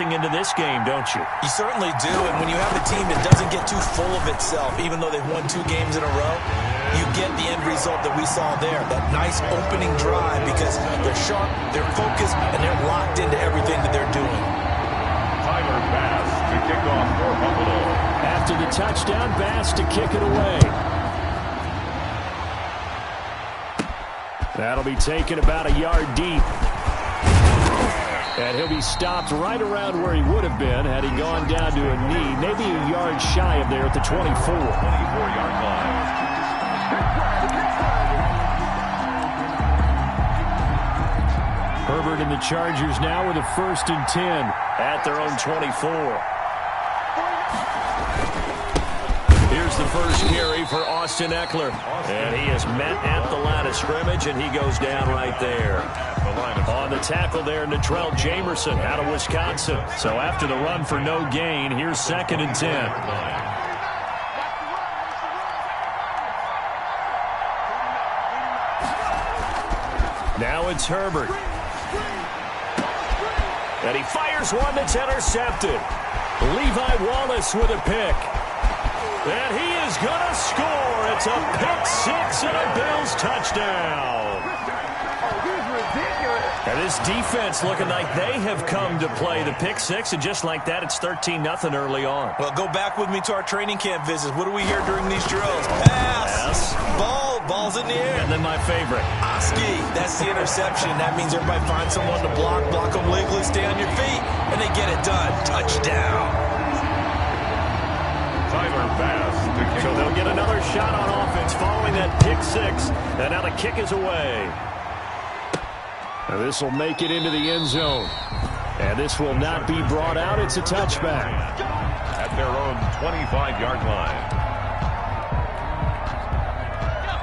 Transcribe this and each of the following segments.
heading into this game, don't you? You certainly do, and when you have a team that doesn't get too full of itself, even though they've won 2 games in a row, you get the end result that we saw there, that nice opening drive, because they're sharp, they're focused, and they're locked into everything that they're doing. Tyler Bass to kick off for Buffalo. After the touchdown, Bass to kick it away. That'll be taken about a yard deep. And he'll be stopped right around where he would have been had he gone down to a knee, maybe a yard shy of there at the 24. 24-yard line. Herbert and the Chargers now with a 1st and 10 at their own 24. Here's the first carry for Austin Eckler. And he is met at the line of scrimmage, and he goes down right there. On the tackle there, Natrell Jamerson out of Wisconsin. So after the run for no gain, here's 2nd and 10. Now it's Herbert. And he fires one that's intercepted. Levi Wallace with a pick. And he is going to score. It's a pick-6 and a Bills touchdown. And this defense looking like they have come to play the pick-6, and just like that, it's 13-0 early on. Well, go back with me to our training camp visits. What do we hear during these drills? Pass. Ball's in the air. And then my favorite. Oski, that's the interception. That means everybody finds someone to block them legally, stay on your feet, and they get it done. Touchdown. Tyler Bass to kick. So they'll get another shot on offense following that pick-6, and now the kick is away. Now this will make it into the end zone. And this will not be brought out. It's a touchback. At their own 25-yard line.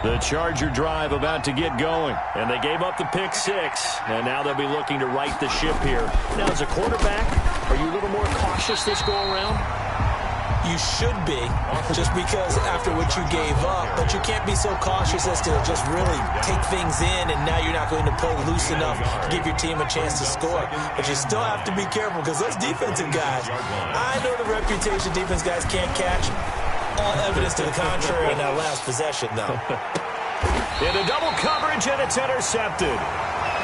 The Charger drive about to get going. And they gave up the pick-6. And now they'll be looking to right the ship here. Now, as a quarterback, are you a little more cautious this go-around? You should be, just because after what you gave up, but you can't be so cautious as to just really take things in, and now you're not going to play loose enough to give your team a chance to score. But you still have to be careful, because those defensive guys, I know the reputation defense guys can't catch. All evidence to the contrary in that last possession, though. Into double coverage, and it's intercepted.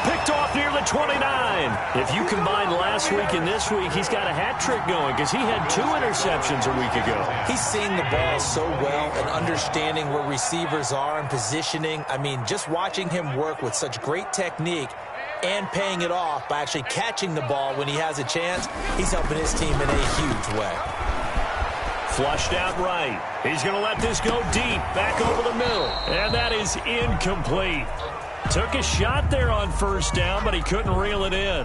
Picked off near the 29. If you combine last week and this week, he's got a hat trick going because he had 2 interceptions a week ago. He's seeing the ball so well and understanding where receivers are and positioning. I mean, just watching him work with such great technique and paying it off by actually catching the ball when he has a chance, he's helping his team in a huge way. Flushed out right. He's going to let this go deep, back over the middle. And that is incomplete. Took a shot there on 1st down, but he couldn't reel it in.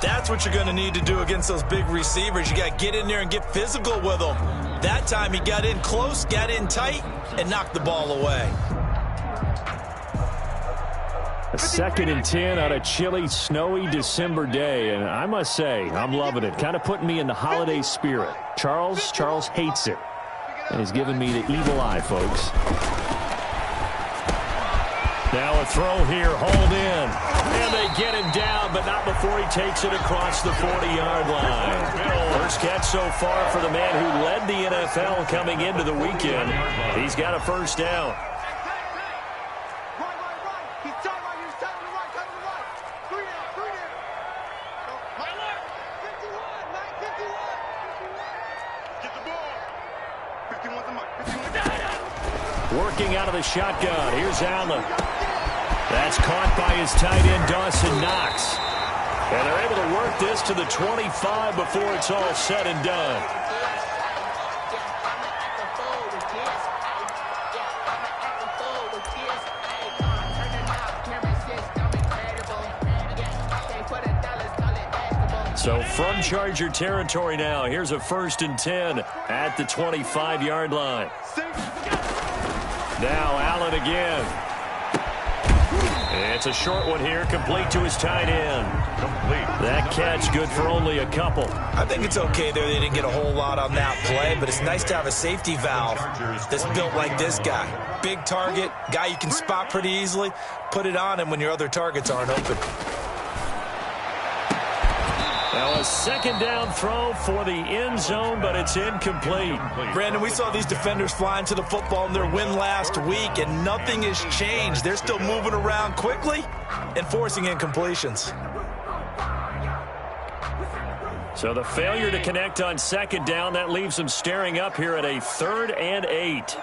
That's what you're going to need to do against those big receivers. You got to get in there and get physical with them. That time he got in close, got in tight, and knocked the ball away. A 2nd and 10 on a chilly, snowy December day, and I must say, I'm loving it. Kind of putting me in the holiday spirit. Charles hates it, and he's giving me the evil eye, folks. Now a throw here, hauled in. And they get him down, but not before he takes it across the 40-yard line. First catch so far for the man who led the NFL coming into the weekend. He's got a 1st down. Working out of the shotgun. Here's Allen. That's caught by his tight end, Dawson Knox. And they're able to work this to the 25 before it's all said and done. So from Charger territory now, here's a 1st and 10 at the 25-yard line. Now Allen again. It's a short one here, complete to his tight end. Complete. That catch good for only a couple. I think it's okay there. They didn't get a whole lot on that play, but it's nice to have a safety valve that's built like this guy. Big target, guy you can spot pretty easily. Put it on him when your other targets aren't open. Now a second down throw for the end zone, but it's incomplete. Brandon, we saw these defenders flying to the football in their win last week, and nothing has changed. They're still moving around quickly and forcing incompletions. So the failure to connect on second down, that leaves them staring up here at a 3rd and 8.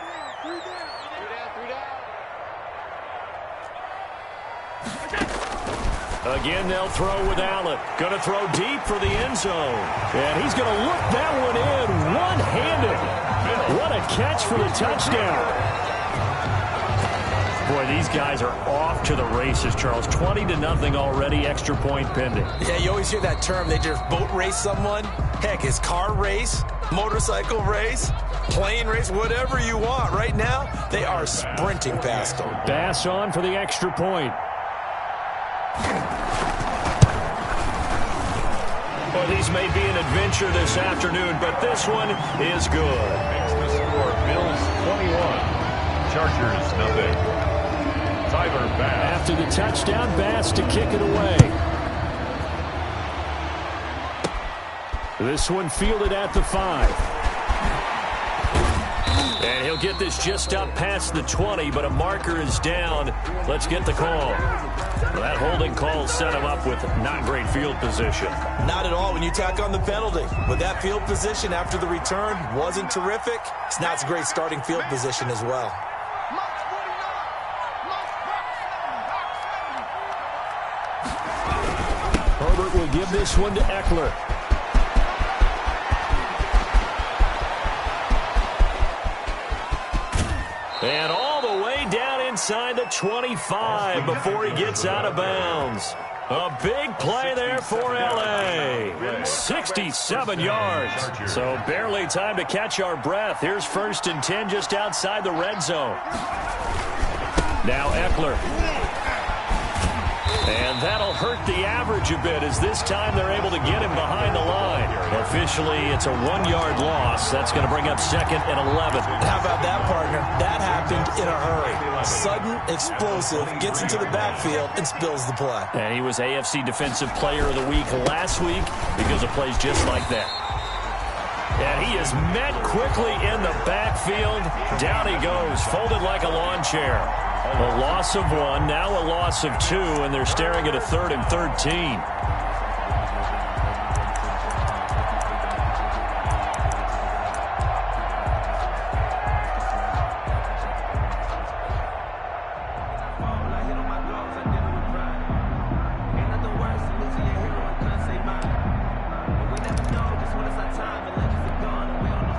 Again, they'll throw with Allen. Going to throw deep for the end zone. And he's going to look that one in one-handed. What a catch for the touchdown. Boy, these guys are off to the races, Charles. 20-0 already, extra point pending. Yeah, you always hear that term. They just boat race someone. Heck, it's car race, motorcycle race, plane race, whatever you want. Right now, they are sprinting past them. Bass on for the extra point. Well, these may be an adventure this afternoon, but this one is good. Makes the score Bills 21, Chargers nothing. Tyler Bass. After the touchdown, Bass to kick it away. This one fielded at the 5. And he'll get this just up past the 20, but a marker is down. Let's get the call. Well, that holding call set him up with not great field position. Not at all when you tack on the penalty. But that field position after the return wasn't terrific. It's not a great starting field position as well. Herbert will give this one to Eckler. And all the way down inside the 25 before he gets out of bounds. A big play there for L.A. 67 yards. So barely time to catch our breath. Here's 1st and 10 just outside the red zone. Now Eckler. And that'll hurt the average a bit as this time they're able to get him behind the line. Officially, it's a 1-yard loss. That's going to bring up 2nd and 11. How about that, partner? That happened in a hurry. Sudden, explosive, gets into the backfield and spills the play. And he was AFC Defensive Player of the Week last week because of plays just like that. And he is met quickly in the backfield. Down he goes, folded like a lawn chair. A loss of 1, now a loss of 2, and they're staring at a 3rd and 13.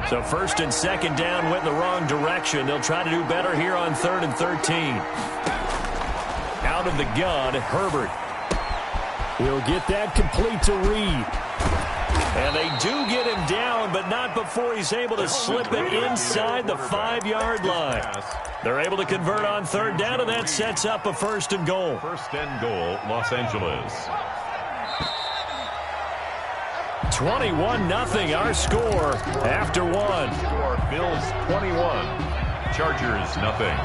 So 1st and 2nd down went in the wrong direction. They'll try to do better here on 3rd and 13. Out of the gun, Herbert. He'll get that complete to Reed. And they do get him down, but not before he's able to slip it inside the 5-yard line. They're able to convert on 3rd down, and that sets up a 1st and goal. 1st and goal, Los Angeles. 21-0 our score after 1. Score Bills 21, Chargers nothing.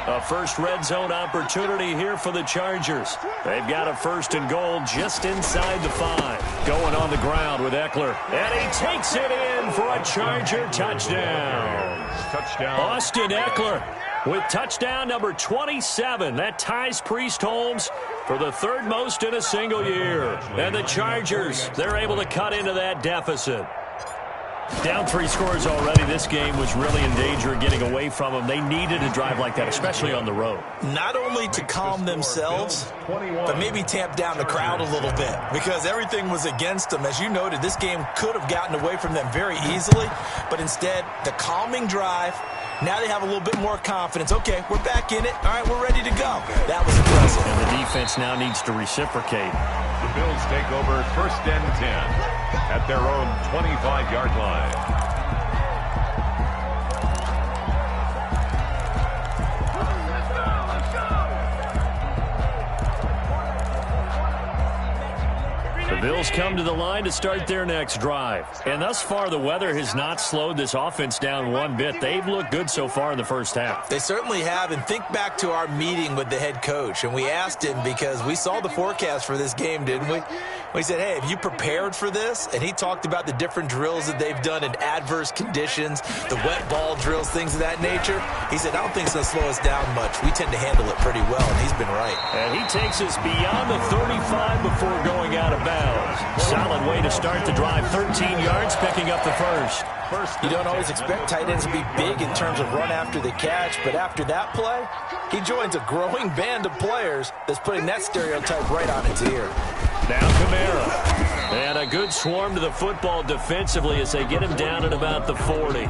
A first red zone opportunity here for the Chargers. They've got a 1st and goal just inside the 5. Going on the ground with Eckler. And he takes it in for a Charger touchdown. Touchdown. Austin Eckler with touchdown number 27. That ties Priest Holmes for the 3rd most in a single year. And the Chargers, they're able to cut into that deficit. Down 3 scores already. This game was really in danger of getting away from them. They needed a drive like that, especially on the road. Not only to calm themselves, but maybe tamp down the crowd a little bit because everything was against them. As you noted, this game could have gotten away from them very easily, but instead, the calming drive, now they have a little bit more confidence. Okay, we're back in it. All right, we're ready to go. That was impressive. And the defense now needs to reciprocate. The Bills take over 1st and 10 at their own 25-yard line. Bills come to the line to start their next drive. And thus far, the weather has not slowed this offense down one bit. They've looked good so far in the first half. They certainly have. And think back to our meeting with the head coach. And we asked him, because we saw the forecast for this game, didn't we? We said, hey, have you prepared for this? And he talked about the different drills that they've done in adverse conditions, the wet ball drills, things of that nature. He said, I don't think it's going to slow us down much. We tend to handle it pretty well, and he's been right. And he takes us beyond the 35 before going out of bounds. Solid way to start the drive. 13 yards, picking up the first. You don't always expect tight ends to be big in terms of run after the catch, but after that play, he joins a growing band of players that's putting that stereotype right on its ear. Now Kamara. And a good swarm to the football defensively as they get him down at about the 40.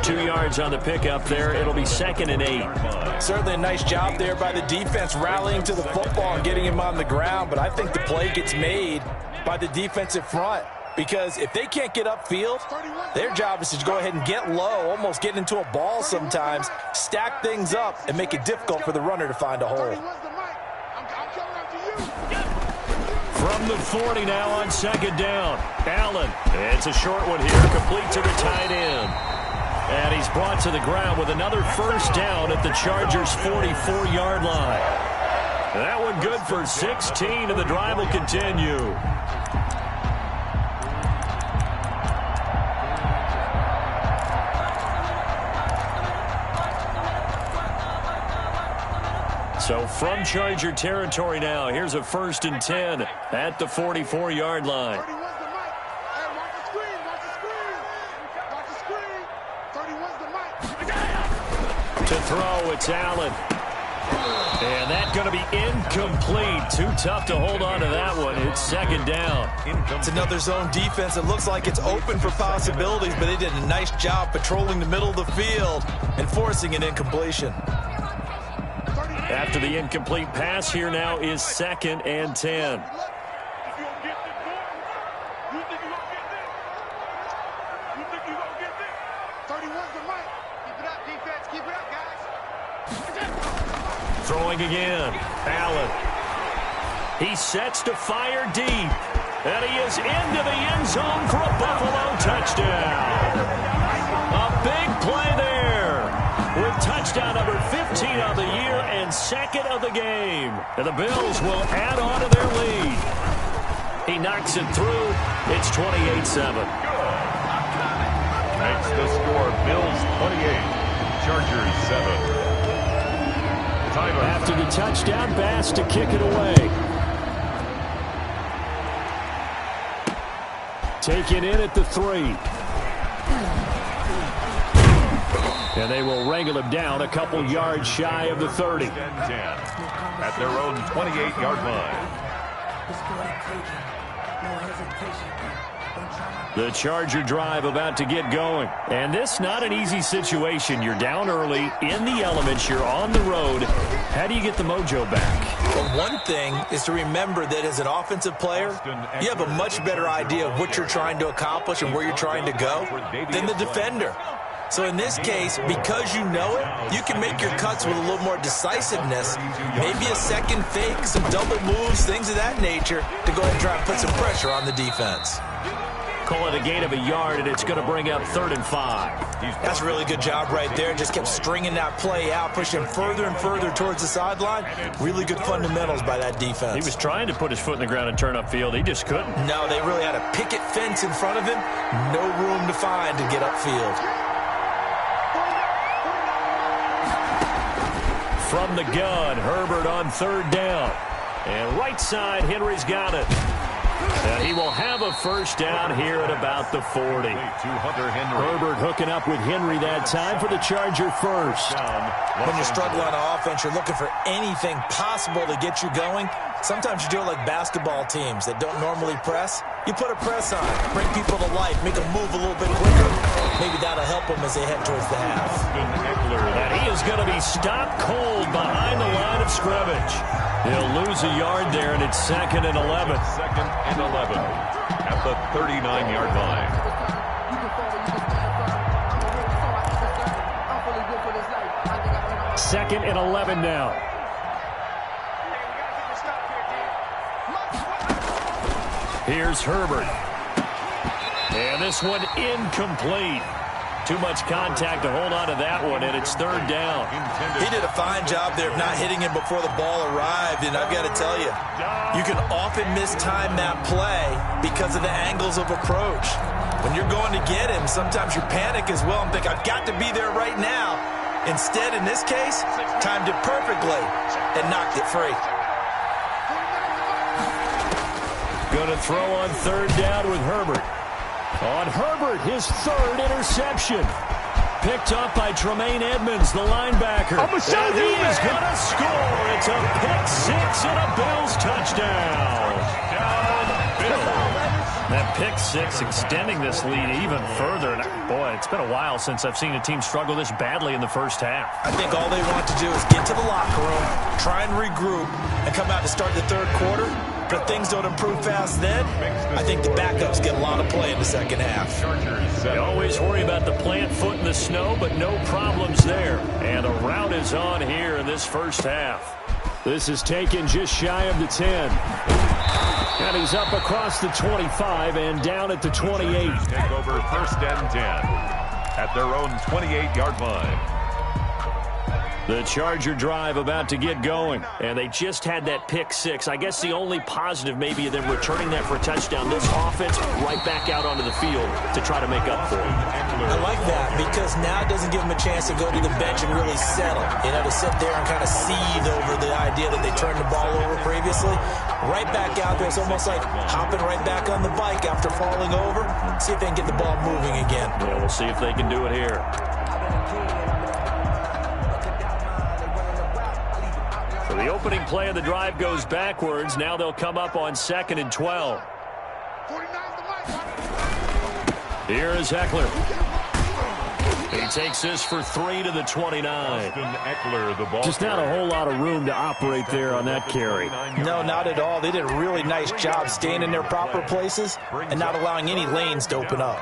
2 yards on the pickup there. It'll be 2nd and 8. Certainly a nice job there by the defense rallying to the football and getting him on the ground, but I think the play gets made by the defensive front. Because if they can't get upfield, their job is to go ahead and get low, almost get into a ball sometimes, stack things up, and make it difficult for the runner to find a hole. From the 40 now on 2nd down. Allen. It's a short one here, complete to the tight end. And he's brought to the ground with another first down at the Chargers' 44-yard line. That one good for 16, and the drive will continue. So from Charger territory now, here's a 1st and 10 at the 44-yard line. To throw, it's Allen. And that's going to be incomplete. Too tough to hold on to that one. It's 2nd down. It's another zone defense. It looks like it's open for possibilities, but they did a nice job patrolling the middle of the field and forcing an incompletion. After the incomplete pass, here now is 2nd and 10. Throwing again. Allen. He sets to fire deep. And he is into the end zone for a Buffalo touchdown. A big play there with touchdown number 15 of the year and 2nd of the game. And the Bills will add on to their lead. He knocks it through. It's 28-7. Makes the score Bills 28, Chargers 7. After the touchdown, Bass to kick it away. Taken in at the 3. And they will wrangle him down a couple yards shy of the 30. 10 at their own 28-yard line. The Charger drive about to get going. And this not an easy situation. You're down early, in the elements, you're on the road. How do you get the mojo back? Well, one thing is to remember that as an offensive player, you have a much better idea of what you're trying to accomplish and where you're trying to go than the defender. So in this case, because you know it, you can make your cuts with a little more decisiveness, maybe a second fake, some double moves, things of that nature, to go ahead and try and put some pressure on the defense. Call it a gain of a yard, and it's going to bring up 3rd and 5. That's a really good job right there. Just kept stringing that play out, pushing further and further towards the sideline. Really good fundamentals by that defense. He was trying to put his foot in the ground and turn upfield. He just couldn't. No, they really had a picket fence in front of him. No room to find to get upfield. From the gun, Herbert on 3rd down. And right side, Henry's got it. And he will have a first down here at about the 40. Herbert hooking up with Henry that time for the Charger first. When you're struggling on offense, you're looking for anything possible to get you going. Sometimes you do it like basketball teams that don't normally press. You put a press on, bring people to life, make them move a little bit quicker. Maybe that'll help them as they head towards the half. And he is going to be stopped cold behind the line of scrimmage. He'll lose a yard there, and it's 2nd and 11. 2nd and 11 at the 39-yard line. Second and 11 now. Here's Herbert. And this one incomplete. Too much contact to hold on to that one, and it's third down. He did a fine job there of not hitting him before the ball arrived, and I've got to tell you, you can often mistime that play because of the angles of approach. When you're going to get him, sometimes you panic as well and think, I've got to be there right now. Instead, in this case, timed it perfectly and knocked it free. Going to throw on third down with Herbert. On Herbert, his third interception. Picked up by Tremaine Edmonds, the linebacker. And he is going to score. It's a pick six and a Bills touchdown. That pick six extending this lead even further. And boy, it's been a while since I've seen a team struggle this badly in the first half. I think all they want to do is get to the locker room, try and regroup, and come out to start the third quarter. But if things don't improve fast then, I think the backups get a lot of play in the second half. You always worry about the plant foot in the snow, but no problems there. And a rout is on here in this first half. This is taken just shy of the 10. And he's up across the 25 and down at the 28. Take over first and 10 at their own 28-yard line. The Charger drive about to get going, and they just had that pick six. I guess the only positive maybe of them returning that for a touchdown. This offense right back out onto the field to try to make up for it. I like that because now it doesn't give them a chance to go to the bench and really settle. You know, to sit there and kind of seethe over the idea that they turned the ball over previously. Right back out there. It's almost like hopping right back on the bike after falling over. See if they can get the ball moving again. Yeah, we'll see if they can do it here. So the opening play of the drive goes backwards. Now they'll come up on 2nd and 12. Here is Eckler. He takes this for 3 to the 29. Eckler, the ball Just not a whole lot of room to operate there on that carry. No, not at all. They did a really nice job staying in their proper places and not allowing any lanes to open up.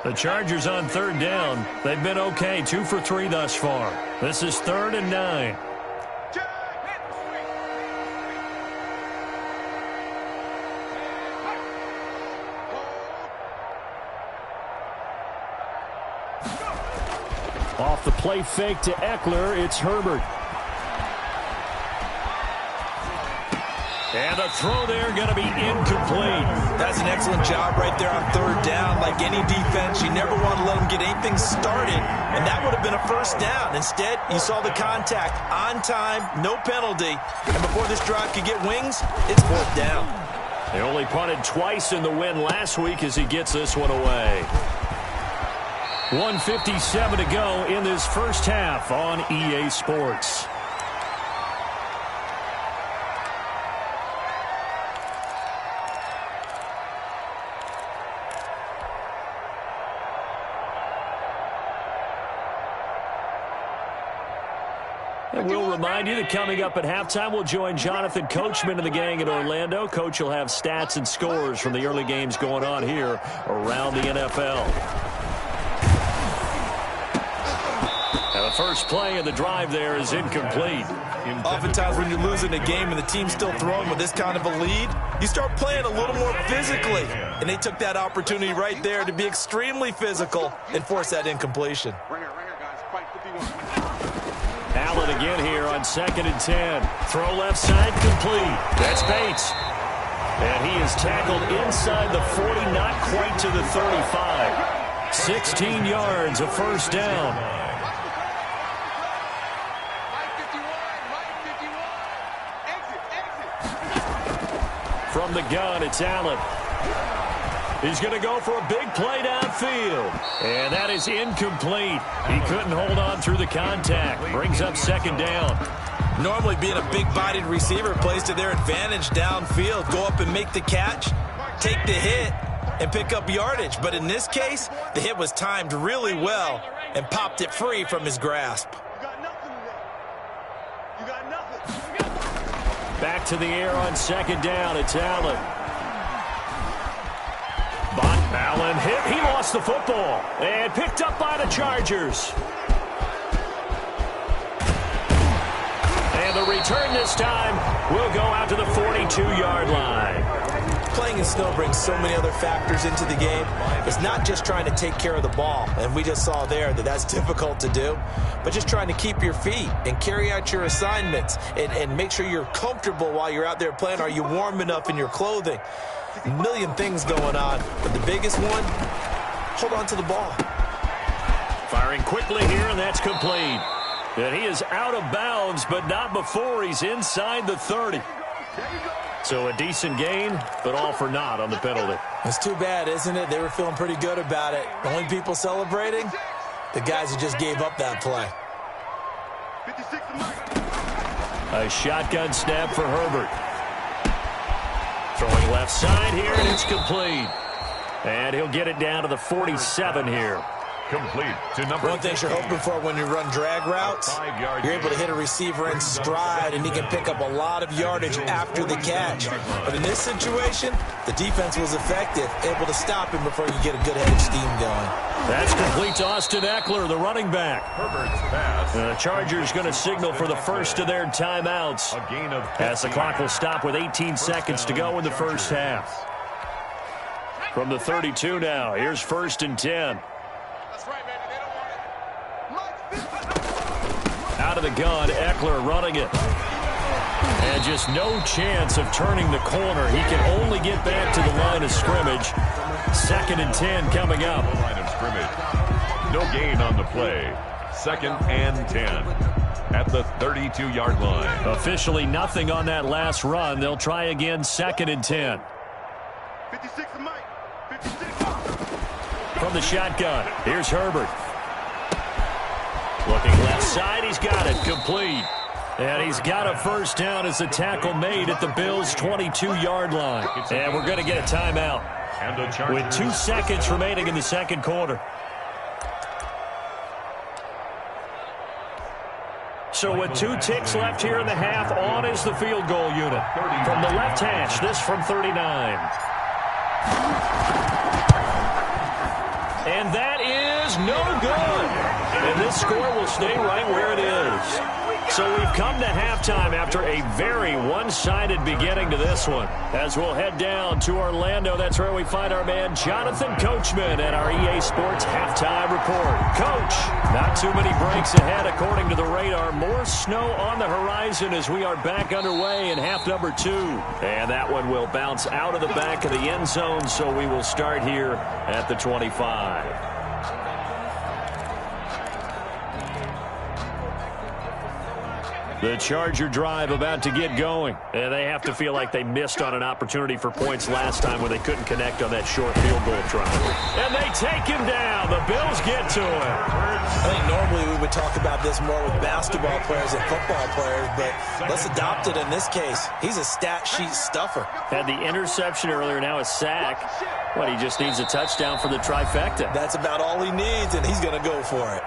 The Chargers on third down. They've been okay, 2 for 3 thus far. This is 3rd and 9. Off the play fake to Eckler, it's Herbert. And the throw there going to be incomplete. That's an excellent job right there on third down. Like any defense, you never want to let them get anything started, and that would have been a first down. Instead, you saw the contact on time, no penalty, and before this drive could get wings, it's 4th down. They only punted twice in the win last week as he gets this one away. 1:57 to go in this first half on EA Sports. And we'll remind you that coming up at halftime, we'll join Jonathan Coachman and the gang in Orlando. Coach will have stats and scores from the early games going on here around the NFL. And the first play of the drive there is incomplete. Oftentimes when you're losing a game and the team's still throwing with this kind of a lead, you start playing a little more physically. And they took that opportunity right there to be extremely physical and force that incompletion. Allen again here on 2nd and 10. Throw left side complete. That's Bates. And he is tackled inside the 40, not quite to the 35. 16 yards, a first down. From the gun, it's Allen. He's going to go for a big play downfield. And that is incomplete. He couldn't hold on through the contact. Brings up 2nd down. Normally being a big-bodied receiver plays to their advantage downfield. Go up and make the catch, take the hit, and pick up yardage. But in this case, the hit was timed really well and popped it free from his grasp. Back to the air on 2nd down. It's Allen. Allen hit. He lost the football. And picked up by the Chargers. And the return this time will go out to the 42-yard line. Playing in snow brings so many other factors into the game. It's not just trying to take care of the ball, and we just saw there that that's difficult to do, but just trying to keep your feet and carry out your assignments and make sure you're comfortable while you're out there playing. Are you warm enough in your clothing? A million things going on, but the biggest one, hold on to the ball. Firing quickly here, and that's complete. And he is out of bounds, but not before he's inside the 30. So a decent gain, but all for naught on the penalty. It's too bad, isn't it? They were feeling pretty good about it. The only people celebrating, the guys who just gave up that play. A shotgun snap for Herbert. Throwing left side here, and it's complete. And he'll get it down to the 47 here. Complete to number One thing you're hoping for when you run drag routes, you're able to hit a receiver in stride, and he can pick up a lot of yardage after the catch. But in this situation, the defense was effective, able to stop him before you get a good head of steam going. That's complete to Austin Eckler, the running back. Herbert's pass. The Chargers going to signal for the first of their timeouts, A gain of as the clock will stop with 18 seconds to go in the first half. From the 32 now, here's 1st and 10. Out of the gun, Eckler running it. And just no chance of turning the corner. He can only get back to the line of scrimmage. 2nd and 10 coming up. line of scrimmage. No gain on the play. 2nd and 10 at the 32-yard line. Officially nothing on that last run. They'll try again, 2nd and 10. 56 to Mike. 56. From the shotgun, here's Herbert. Looking left side, he's got it, complete. And he's got a first down as the tackle made at the Bills' 22-yard line. And we're going to get a timeout with 2 seconds remaining in the second quarter. So with 2 ticks left here in the half, on is the field goal unit. From the left hash, this from 39. And that is no good. And this score will stay right where it is. So we've come to halftime after a very one-sided beginning to this one. As we'll head down to Orlando, that's where we find our man Jonathan Coachman at our EA Sports Halftime Report. Coach, not too many breaks ahead according to the radar. More snow on the horizon as we are back underway in half number 2. And that one will bounce out of the back of the end zone, so we will start here at the 25. The Charger drive about to get going. And they have to feel like they missed on an opportunity for points last time when they couldn't connect on that short field goal drive. And they take him down. The Bills get to him. I think normally we would talk about this more with basketball players and football players, but let's adopt it in this case. He's a stat sheet stuffer. Had the interception earlier, now a sack. What, he just needs a touchdown for the trifecta. That's about all he needs, and he's going to go for it.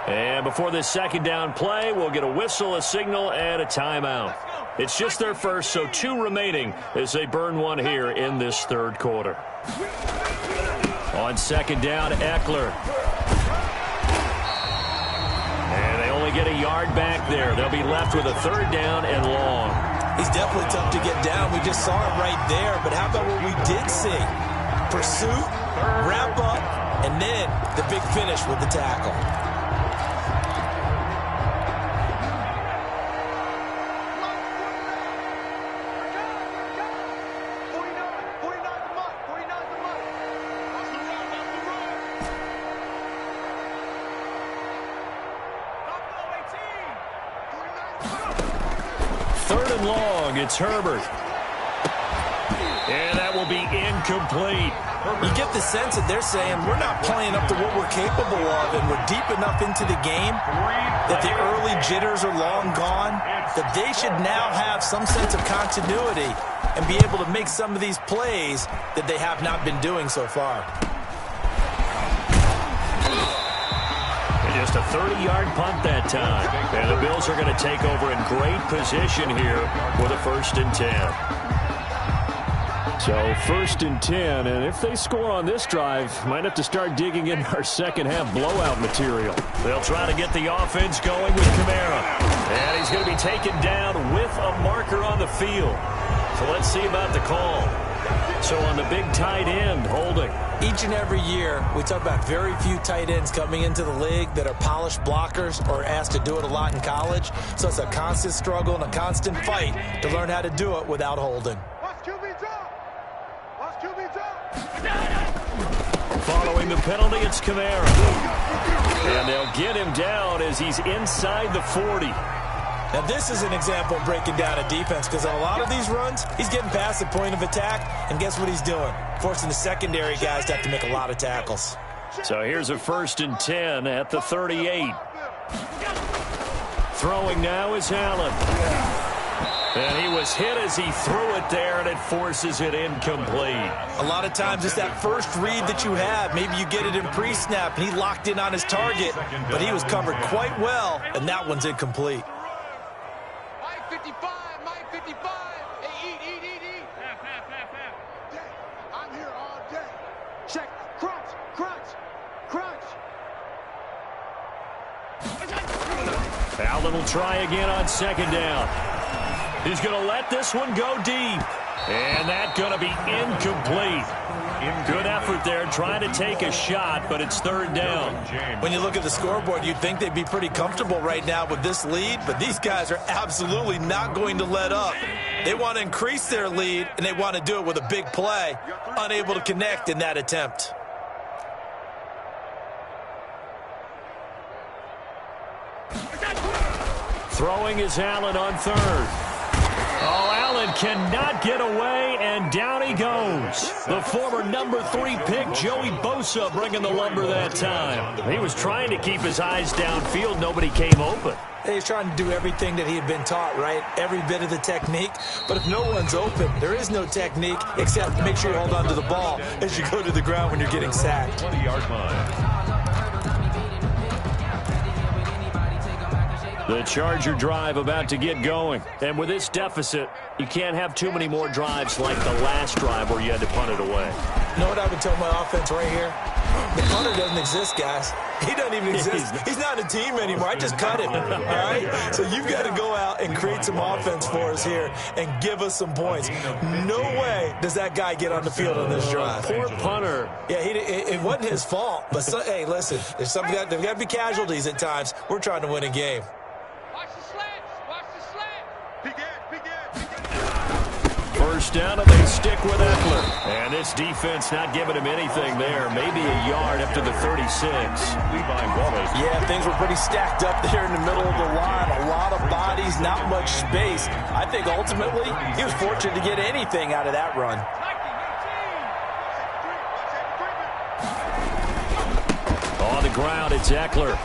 And before this second down play, we'll get a whistle, a signal, and a timeout. It's just their first, so 2 remaining as they burn one here in this third quarter. On second down, Eckler. And they only get a yard back there. They'll be left with a 3rd down and long. He's definitely tough to get down. We just saw it right there, but how about what we did see? Pursuit, wrap up, and then the big finish with the tackle. It's Herbert. And that will be incomplete. You get the sense that they're saying we're not playing up to what we're capable of, and we're deep enough into the game that the early jitters are long gone, that they should now have some sense of continuity and be able to make some of these plays that they have not been doing so far. Just a 30-yard punt that time. And the Bills are going to take over in great position here with a 1st and 10. So 1st and 10, and if they score on this drive, might have to start digging in our second-half blowout material. They'll try to get the offense going with Kamara. And he's going to be taken down with a marker on the field. So let's see about the call. So on the big tight end, holding. Each and every year, we talk about very few tight ends coming into the league that are polished blockers or asked to do it a lot in college. So it's a constant struggle and a constant fight to learn how to do it without holding. Following the penalty, it's Kamara. And they'll get him down as he's inside the 40. Now, this is an example of breaking down a defense because on a lot of these runs, he's getting past the point of attack, and guess what he's doing? Forcing the secondary guys to have to make a lot of tackles. So here's a 1st and 10 at the 38. Throwing now is Allen. And he was hit as he threw it there, and it forces it incomplete. A lot of times it's that first read that you have. Maybe you get it in pre-snap, and he locked in on his target, but he was covered quite well, and that one's incomplete. Mike 55, Mike 55. Hey, eat. I'm here all day. Check. Crunch. Allen will try again on 2nd down. He's going to let this one go deep. And that's going to be incomplete. Good effort there trying to take a shot, but it's 3rd down. When you look at the scoreboard, you'd think they'd be pretty comfortable right now with this lead, but these guys are absolutely not going to let up. They want to increase their lead, and they want to do it with a big play. Unable to connect in that attempt. Throwing is Allen on 3rd. Oh, Allen cannot get away, and down he goes. The former number 3 pick, Joey Bosa, bringing the lumber that time. He was trying to keep his eyes downfield. Nobody came open. He's trying to do everything that he had been taught, right? Every bit of the technique. But if no one's open, there is no technique except make sure you hold on to the ball as you go to the ground when you're getting sacked. 20-yard line. The Charger drive about to get going. And with this deficit, you can't have too many more drives like the last drive where you had to punt it away. You know what I would tell my offense right here? The punter doesn't exist, guys. He doesn't even exist. He's not a team anymore. I just cut him, all right? So you've got to go out and create some offense for us here and give us some points. No way does that guy get on the field on this drive. Poor punter. Yeah, it wasn't his fault. But, hey, listen, there's got to be casualties at times. We're trying to win a game. First down, and they stick with Eckler. And this defense not giving him anything there. Maybe a yard up to the 36. Yeah, things were pretty stacked up there in the middle of the line. A lot of bodies, not much space. I think ultimately he was fortunate to get anything out of that run. On the ground, it's Eckler.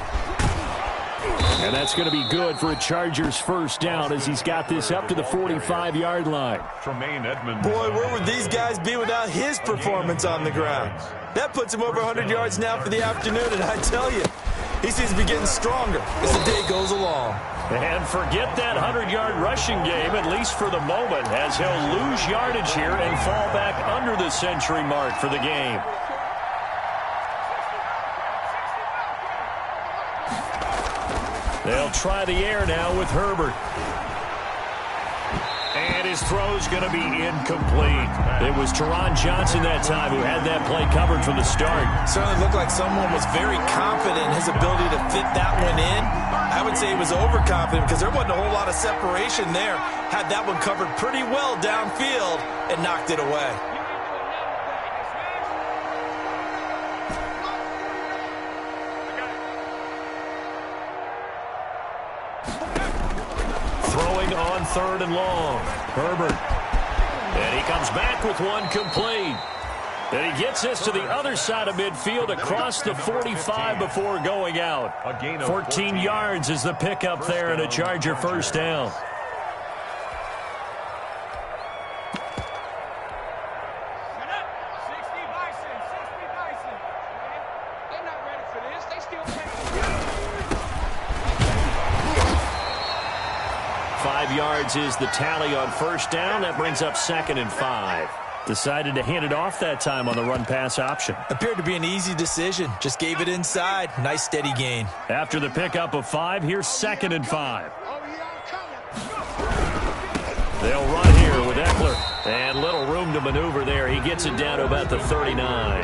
And that's going to be good for a Chargers first down as he's got this up to the 45-yard line. Tremaine Edmonds. Boy, where would these guys be without his performance on the ground? That puts him over 100 yards now for the afternoon, and I tell you, he seems to be getting stronger as the day goes along. And forget that 100-yard rushing game, at least for the moment, as he'll lose yardage here and fall back under the century mark for the game. They'll try the air now with Herbert. And his throw's going to be incomplete. It was Teron Johnson that time who had that play covered from the start. Certainly looked like someone was very confident in his ability to fit that one in. I would say he was overconfident because there wasn't a whole lot of separation there. Had that one covered pretty well downfield and knocked it away. Throwing on 3rd and long. Herbert. And he comes back with one complete. And he gets this to the other side of midfield across the 45 before going out. 14 yards is the pickup there and a Charger first down. Yards is the tally on first down. That brings up 2nd and 5. Decided to hand it off that time on the run-pass option. Appeared to be an easy decision. Just gave it inside. Nice steady gain. After the pickup of 5, here's 2nd and 5. They'll run here with Eckler. And little room to maneuver there. He gets it down to about the 39.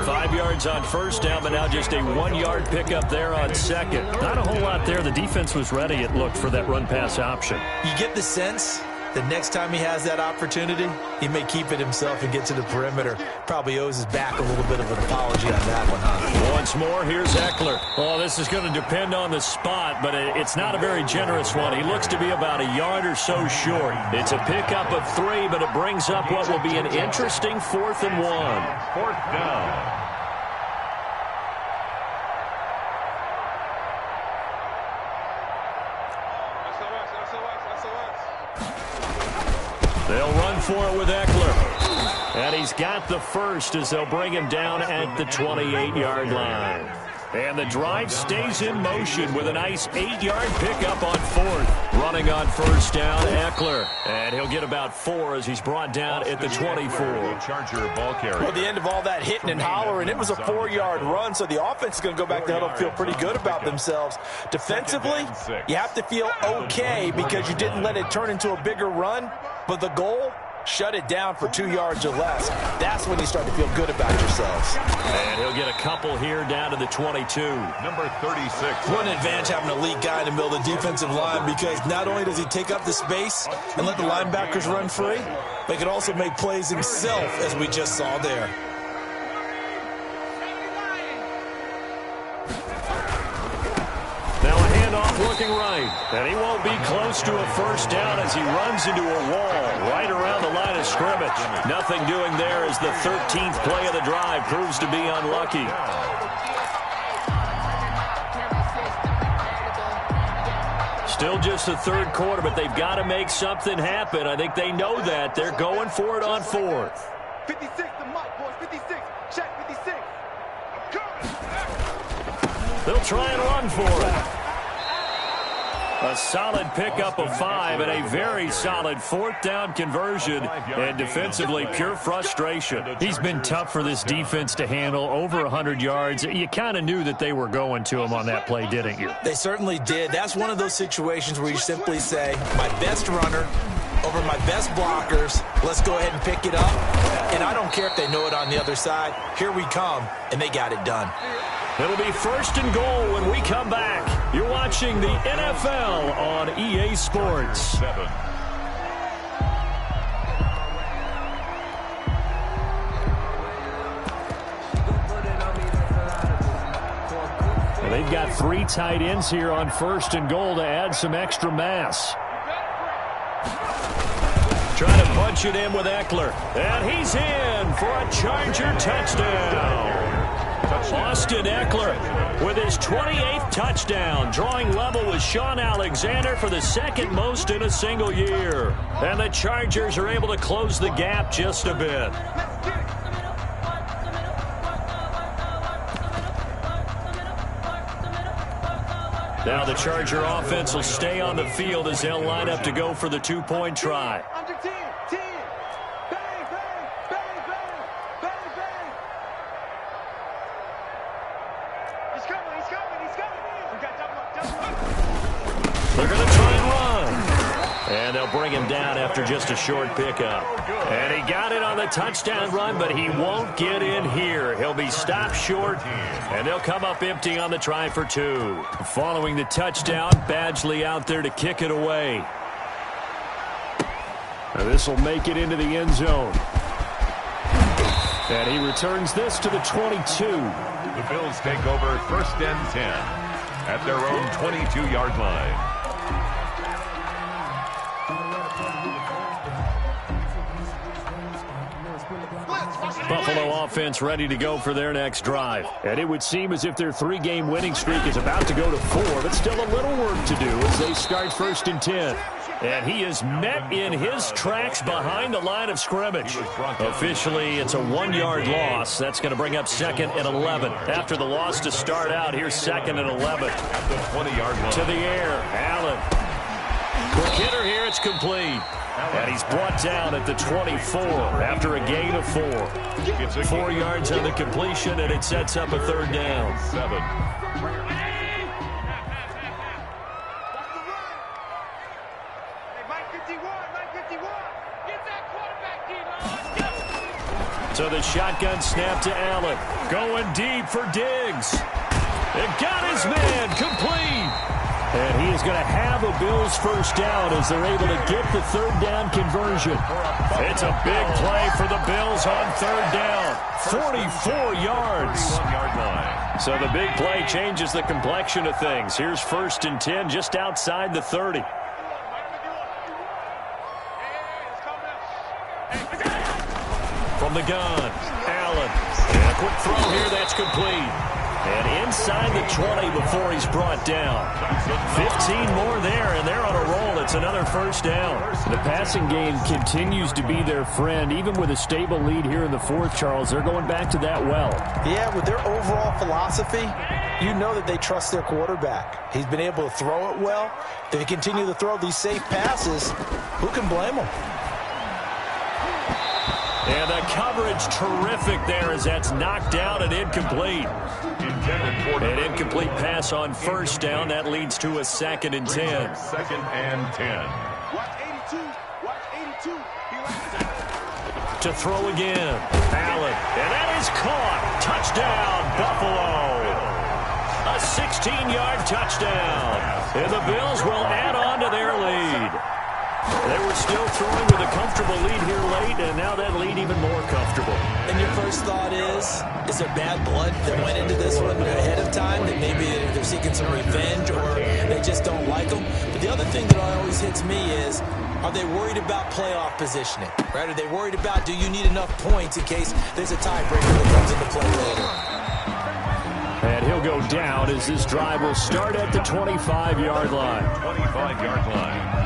5 yards on first down, but now just a 1-yard pickup there on second. Not a whole lot there. The defense was ready, it looked, for that run-pass option. You get the sense the next time he has that opportunity, he may keep it himself and get to the perimeter. Probably owes his back a little bit of an apology on that one, huh? Once more, here's Eckler. Oh, this is going to depend on the spot, but it's not a very generous one. He looks to be about a yard or so short. It's a pickup of 3, but it brings up what will be an interesting 4th and 1. 4th down. They'll run for it with Eckler. And he's got the first as they'll bring him down at the 28-yard line. And the drive stays in motion with a nice 8-yard pickup on 4th. Running on first down, Eckler. And he'll get about 4 as he's brought down at the 24. Charger ball carrier. Well, the end of all that hitting and hollering, it was a 4-yard run, so the offense is going to go back to huddle and feel pretty good about themselves. Defensively, you have to feel okay because you didn't let it turn into a bigger run, but the goal, shut it down for 2 yards or less. That's when you start to feel good about yourselves. And he'll get a couple here down to the 22. Number 36. What an advantage having an elite guy in the middle of the defensive line, because not only does he take up the space and let the linebackers run free, but he can also make plays himself, as we just saw there. Now a handoff looking right. And he won't be close to a first down as he runs into a wall right around the line of scrimmage. Nothing doing there as the 13th play of the drive proves to be unlucky. Still just the 3rd quarter, but they've got to make something happen. I think they know that. They're going for it on 4th. 56, the mic, boys. 56. Check 56. They'll try and run for it. A solid pickup of 5 and a very solid 4th down conversion. And defensively, pure frustration. He's been tough for this defense to handle. Over 100 yards. You kind of knew that they were going to him on that play, didn't you? They certainly did. That's one of those situations where you simply say, my best runner over my best blockers. Let's go ahead and pick it up. And I don't care if they know it on the other side. Here we come, and they got it done. It'll be 1st and goal when we come back. You're watching the NFL on EA Sports. 7. And they've got 3 tight ends here on 1st and goal to add some extra mass. Trying to punch it in with Eckler. And he's in for a Charger touchdown. Austin Eckler with his 28th touchdown, drawing level with Sean Alexander for the 2nd most in a single year. And the Chargers are able to close the gap just a bit. Now the Charger offense will stay on the field as they'll line up to go for the 2-point try. Under 10. 10. Bang, bang, bang, bang, bang, bang. He's coming. We got double up. They're going to try and run. And they'll bring him down after just a short pickup. And he got it on the touchdown run, but he won't get in here. He'll be stopped short, and they'll come up empty on the try for 2. Following the touchdown, Badgley out there to kick it away. This will make it into the end zone. And he returns this to the 22. The Bills take over 1st and 10 at their own 22-yard line. Buffalo offense ready to go for their next drive. And it would seem as if their 3-game winning streak is about to go to 4, but still a little work to do as they start 1st and 10. And he is met in his tracks behind the line of scrimmage. Officially, it's a 1-yard loss. That's going to bring up 2nd and 11. After the loss to start out, here's 2nd and 11. At the 20-yard line. To the air, Allen. Quick hitter here, it's complete. And he's brought down at the 24 after a gain of 4. 4 yards on the completion, and it sets up a third down. 7. So the shotgun snap to Allen. Going deep for Diggs. It got his man complete. And he is going to have a Bills first down as they're able to get the third down conversion. It's a big play for the Bills on third down. 44 yards. So the big play changes the complexion of things. Here's 1st and 10 just outside the 30. From the gun, Allen. And a quick throw here, that's complete. And inside the 20 before he's brought down. 15 more there, and they're on a roll. It's another first down. The passing game continues to be their friend. Even with a stable lead here in the 4th, Charles, they're going back to that well. Yeah, with their overall philosophy, you know that they trust their quarterback. He's been able to throw it well. If they continue to throw these safe passes, who can blame them? And the coverage terrific there as that's knocked out and incomplete. An incomplete pass on first down. That leads to a 2nd and 10. 2nd and 10. Watch 82. Watch 82. To throw again. Allen. And that is caught. Touchdown, Buffalo. A 16-yard touchdown. And the Bills will add on to their lead. They were still throwing with a comfortable lead here late, and now that lead even more comfortable. And your first thought is there bad blood that went into this one ahead of time, that maybe they're seeking some revenge or they just don't like them? But the other thing that always hits me is, are they worried about playoff positioning? Right? Are they worried about, do you need enough points in case there's a tiebreaker that comes into play later? And he'll go down as this drive will start at the 25-yard line. 25-yard line.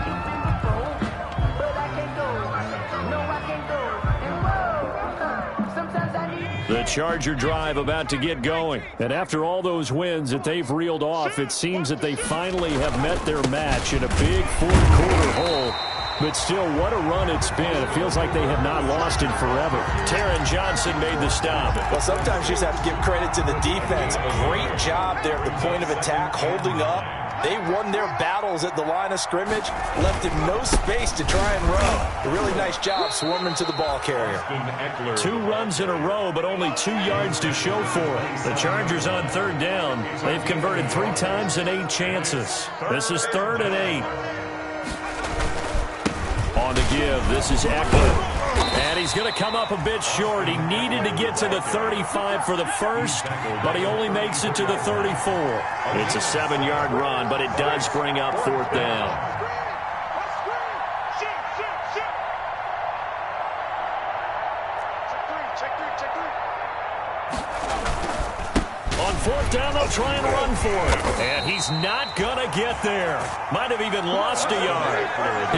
The Charger drive about to get going. And after all those wins that they've reeled off, it seems that they finally have met their match in a big fourth-quarter hole. But still, what a run it's been. It feels like they have not lost it forever. Taron Johnson made the stop. Well, sometimes you just have to give credit to the defense. Great job there at the point of attack, holding up. They won their battles at the line of scrimmage, left him no space to try and run. A really nice job swarming to the ball carrier. 2 runs in a row, but only 2 yards to show for it. The Chargers on third down. They've converted 3 times in 8 chances. This is 3rd and 8. On the give, this is Eckler. And he's going to come up a bit short. He needed to get to the 35 for the first, but he only makes it to the 34. It's a 7-yard run, but it does bring up 4th down. On 4th down, they'll try and run for it. And he's not going to get there. Might have even lost a yard.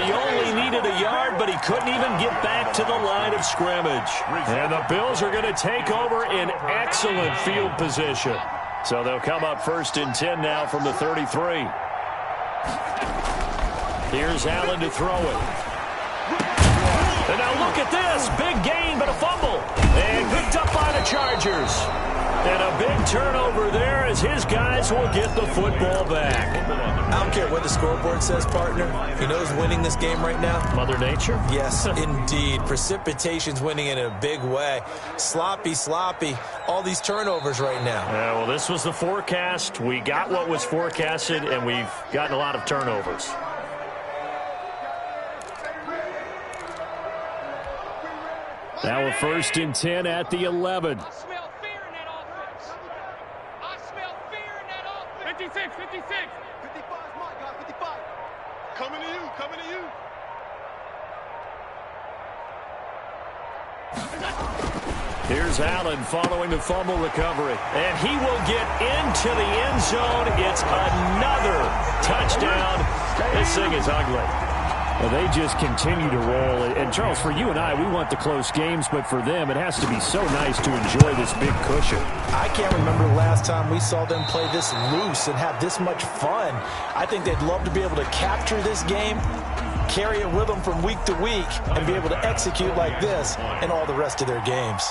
He only needed a yard, but he couldn't even get back to the line of scrimmage. And the Bills are going to take over in excellent field position. So they'll come up 1st and 10 now from the 33. Here's Allen to throw it. And now look at this. Big gain, but a fumble. And picked up by the Chargers. And a big turnover there as his guys will get the football back. I don't care what the scoreboard says, partner. You know who's winning this game right now? Mother Nature? Yes, indeed. Precipitation's winning in a big way. Sloppy. All these turnovers right now. Yeah, well, this was the forecast. We got what was forecasted, and we've gotten a lot of turnovers. Now a 1st and 10 at the 11. 56. 55 is mine, guys. 55. Coming to you. Here's Allen following the fumble recovery. And he will get into the end zone. It's another touchdown. This thing is ugly. Well, they just continue to roll. And, Charles, for you and I, we want the close games, but for them, it has to be so nice to enjoy this big cushion. I can't remember the last time we saw them play this loose and have this much fun. I think they'd love to be able to capture this game, carry it with them from week to week, and be able to execute like this in all the rest of their games.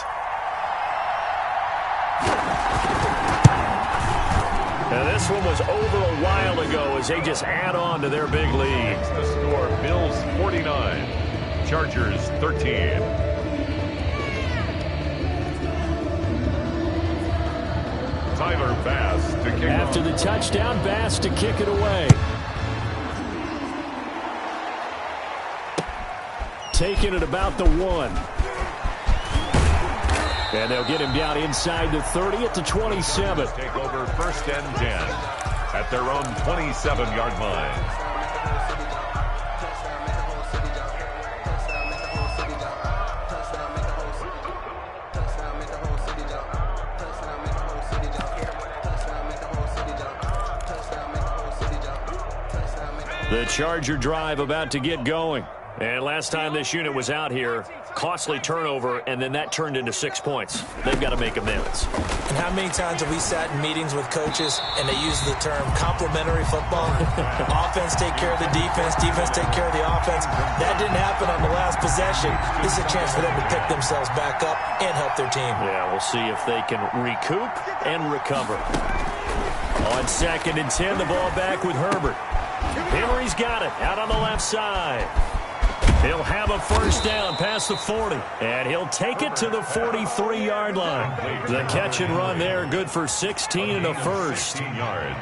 Now, this one was over a while ago as they just add on to their big lead. The score, Bills 49, Chargers 13. Tyler Bass to kick After off. the touchdown, Bass to kick it away. Taking it about the 1. And they'll get him down inside the 30 at the 27. Take over 1st and 10 at their own 27-yard line. The Charger drive about to get going. And last time this unit was out here, costly turnover, and then that turned into 6 points. They've got to make amends. And how many times have we sat in meetings with coaches and they use the term complementary football? Offense take care of the defense, defense take care of the offense. That didn't happen on the last possession. This is a chance for them to pick themselves back up and help their team. Yeah, we'll see if they can recoup and recover. On 2nd and 10, the ball back with Herbert. Henry's got it out on the left side. He'll have a first down past the 40, and he'll take it to the 43-yard line. The catch and run there, good for 16 and a first. 16 yards.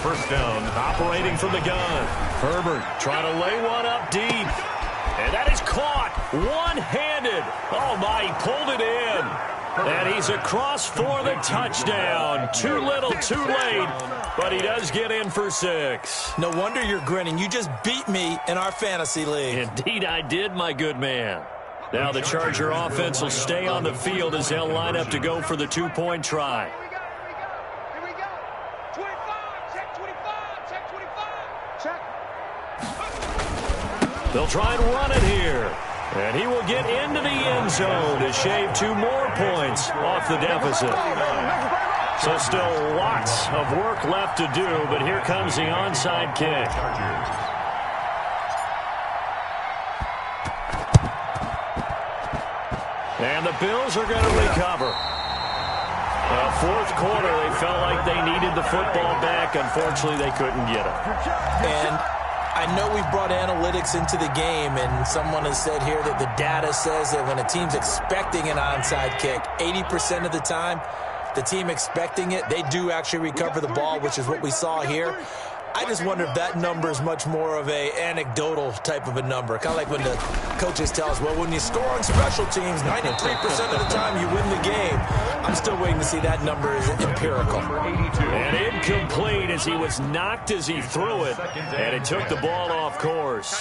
First down. Operating from the gun. Herbert trying to lay one up deep. And that is caught one-handed. Oh, my, he pulled it in. And he's across for the touchdown. Too little, too late. But he does get in for 6. No wonder you're grinning. You just beat me in our fantasy league. Indeed I did, my good man. Now the Charger offense will stay on the field as they'll line up to go for the 2-point try. Here we go. 25. Check 25. Check 25. Check. They'll try and run it here. And he will get into the end zone to shave 2 more points off the deficit. So still lots of work left to do, but here comes the onside kick. And the Bills are going to recover. Fourth quarter, they felt like they needed the football back. Unfortunately, they couldn't get it. And I know we've brought analytics into the game, and someone has said here that the data says that when a team's expecting an onside kick, 80% of the time, the team expecting it, they do actually recover the ball, which is what we saw here. I just wonder if that number is much more of a anecdotal type of a number. Kind of like when the coaches tell us, well, when you score on special teams, 93% of the time you win the game. I'm still waiting to see that number is empirical. And incomplete as he was knocked as he threw it, and it took the ball off course.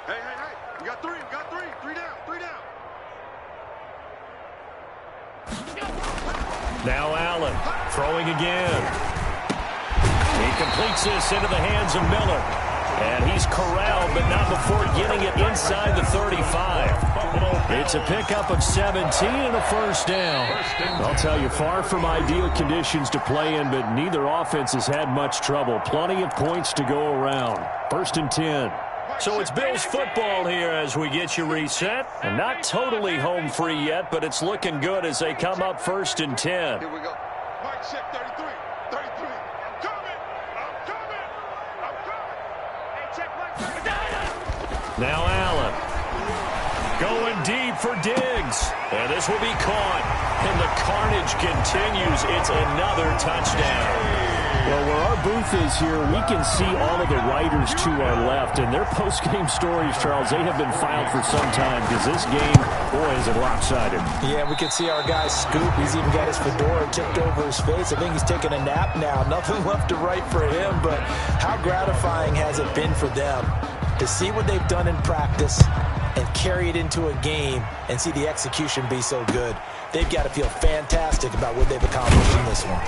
Hey. We got 3. We got 3. 3 down. 3 down. Now Allen throwing again. He completes this into the hands of Miller. And he's corralled, but not before getting it inside the 35. It's a pickup of 17 and a first down. I'll tell you, far from ideal conditions to play in, but neither offense has had much trouble. Plenty of points to go around. 1st and 10. So it's Bills football here as we get you reset. And not totally home free yet, but it's looking good as they come up 1st and 10. Here we go. Mike, check 33. 33. I'm coming. Hey, check Mike 33. Now Allen going deep for Diggs. And this will be caught. And the carnage continues. It's another touchdown. Well, where our booth is here, we can see all of the writers to our left. And their post-game stories, Charles, they have been filed for some time because this game, boy, is it lopsided. Yeah, we can see our guy Scoop. He's even got his fedora tipped over his face. I think he's taking a nap now. Nothing left to write for him, but how gratifying has it been for them to see what they've done in practice and carry it into a game and see the execution be so good. They've got to feel fantastic about what they've accomplished in this one.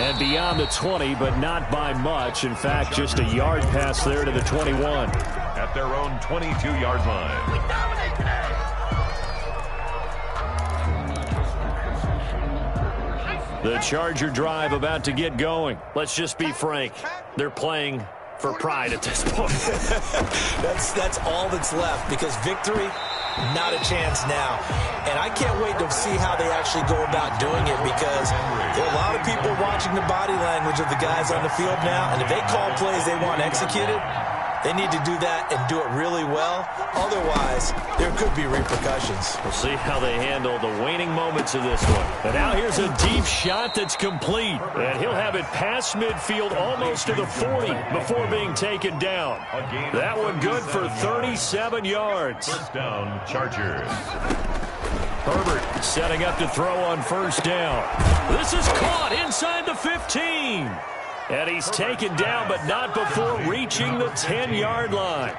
And beyond the 20, but not by much. In fact, just a yard pass there to the 21. their own 22-yard line. The Charger drive about to get going. Let's just be frank. They're playing for pride at this point. That's all that's left, because victory, not a chance now. And I can't wait to see how they actually go about doing it, because there are a lot of people watching the body language of the guys on the field now, and if they call plays they want executed, they need to do that and do it really well. Otherwise, there could be repercussions. We'll see how they handle the waning moments of this one. And now here's a deep shot that's complete. And he'll have it past midfield almost to the 40 before being taken down. That one good for 37 yards. First down, Chargers. Herbert setting up to throw on first down. This is caught inside the 15. And he's taken down, but not before reaching the 10-yard line.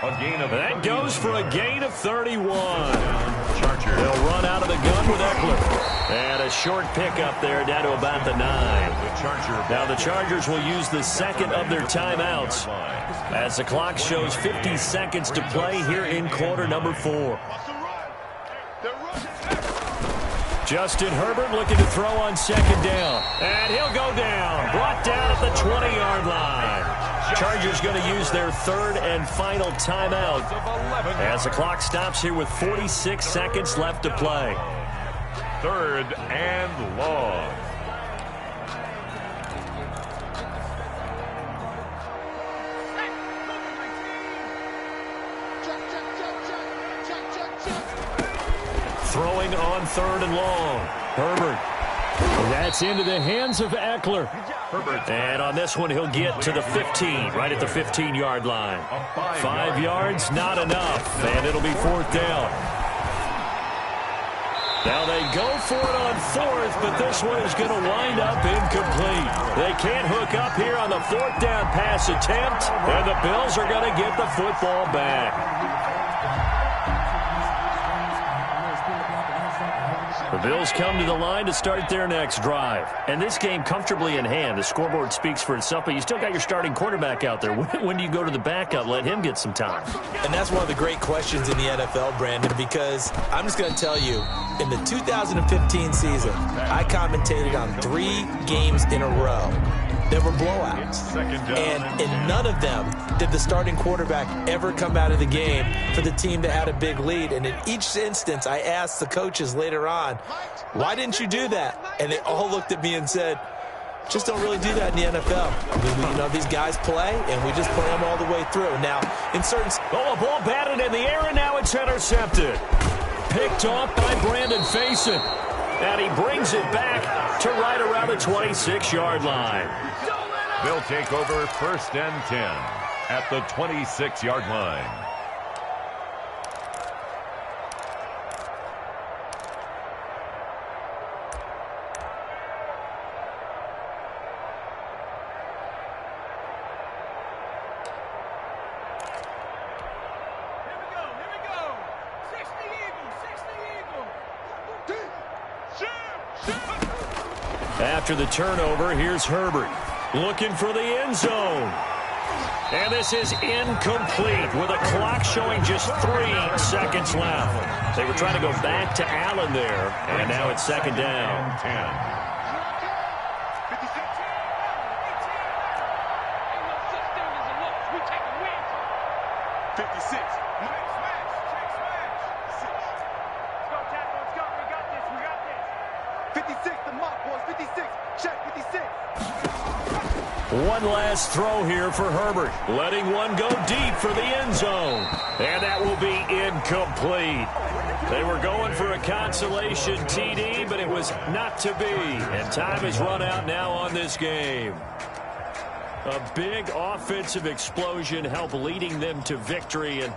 That goes for a gain of 31. They'll run out of the gun with Eckler. And a short pickup there down to about the 9. Now the Chargers will use the second of their timeouts as the clock shows 50 seconds to play here in quarter number 4. Justin Herbert looking to throw on second down. And he'll go down. Brought down at the 20-yard line. Chargers going to use their third and final timeout as the clock stops here with 46 seconds left to play. Third and long. Throwing on third and long. Herbert. That's into the hands of Eckler. And on this one, he'll get to the 15, right at the 15-yard line. 5 yards, not enough. And it'll be fourth down. Now they go for it on fourth, but this one is going to wind up incomplete. They can't hook up here on the fourth down pass attempt, and the Bills are going to get the football back. The Bills come to the line to start their next drive. And this game comfortably in hand. The scoreboard speaks for itself, but you still got your starting quarterback out there. When do you go to the backup, let him get some time? And that's one of the great questions in the NFL, Brandon, because I'm just going to tell you, in the 2015 season, I commentated on 3 games in a row. There were blowouts. And in none of them did the starting quarterback ever come out of the game for the team that had a big lead. And in each instance, I asked the coaches later on, why didn't you do that? And they all looked at me and said, just don't really do that in the NFL. I mean, these guys play, and we just play them all the way through. Now, in certain... Oh, a ball batted in the air, and now it's intercepted. Picked off by Brandon Faison. And he brings it back to right around the 26-yard line. They'll take over first and 10 at the 26-yard line. After the turnover, here's Herbert looking for the end zone. And this is incomplete with a clock showing just 3 seconds left. They were trying to go back to Allen there, and now it's second down. 56. One last throw here for Herbert, letting one go deep for the end zone. And that will be incomplete. They were going for a consolation TD, but it was not to be. And time has run out now on this game. A big offensive explosion helped leading them to victory. And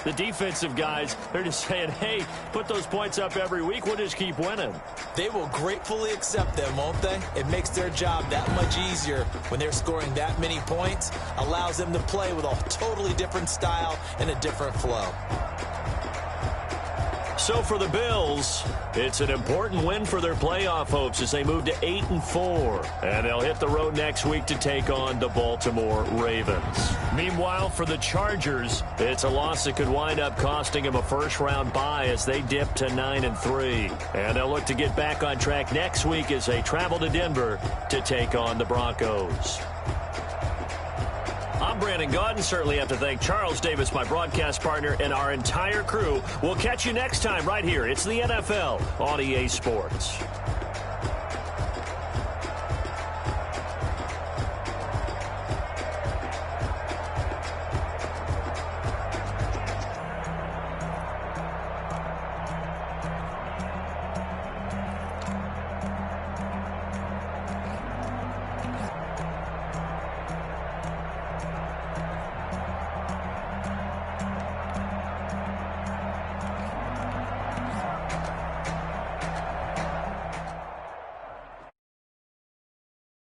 the defensive guys, they're just saying, hey, put those points up every week. We'll just keep winning. They will gratefully accept them, won't they? It makes their job that much easier when they're scoring that many points. Allows them to play with a totally different style and a different flow. So for the Bills, it's an important win for their playoff hopes as they move to 8-4. And they'll hit the road next week to take on the Baltimore Ravens. Meanwhile, for the Chargers, it's a loss that could wind up costing them a first-round bye as they dip to 9-3. And they'll look to get back on track next week as they travel to Denver to take on the Broncos. I'm Brandon Gaudin. Certainly have to thank Charles Davis, my broadcast partner, and our entire crew. We'll catch you next time right here. It's the NFL on EA Sports.